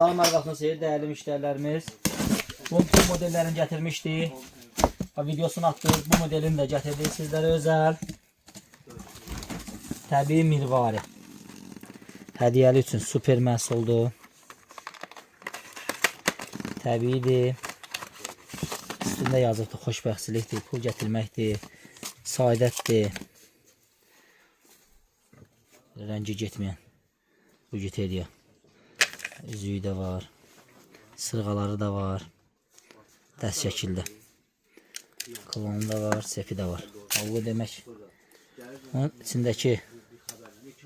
Salam arvaqınız xeyir, dəyərli müştərilərimiz. Bu modellərini gətirmişdik. Videosunu atdıq. Bu modelini də gətirdik sizlərə özəl. Təbii mirvari. Hədiyyəli üçün super məhsuldur. Təbiidir. Üstündə yazıqdır, xoşbəxtçilikdir, pul gətirməkdir, saadətdir. Rəngi getməyən bu giteriya. Üzüyü də var. Sırğaları da var. Dəst şəkildə. Klonu da var, sefi də var. Bu demək. Onun içindəki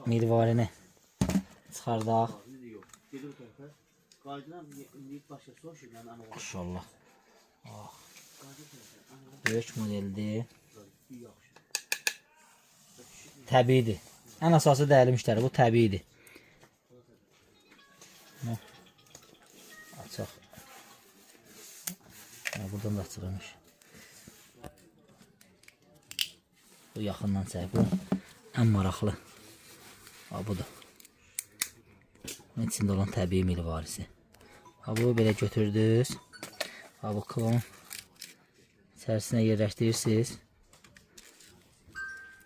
mirvarini çıxardaq. İnşallah. Böyük modeldir. Təbiidir. Ən əsası dəyərli müştəri, bu təbiidir. Açaq. Buradan da açılmış. Bu yaxından çək. Bu ən maraqlı. Budur. Bunun içində olan təbii mirvarisi. Bu belə götürdünüz. Bu klon içərisinə yerləşdirirsiniz.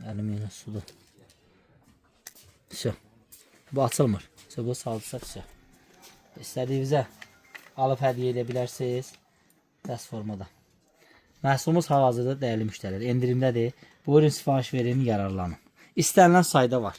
Alüminium sudur. Bu açılmır. Bu saldısa pişə. İstədiyinizə alıb hədiyyə edə bilərsiniz. Dəst formada. Məhsulumuz hal-hazırda dəyərli müştərilər. Endirimdədir. Buyurun sifariş verin, yararlanın. İstənilən sayda var.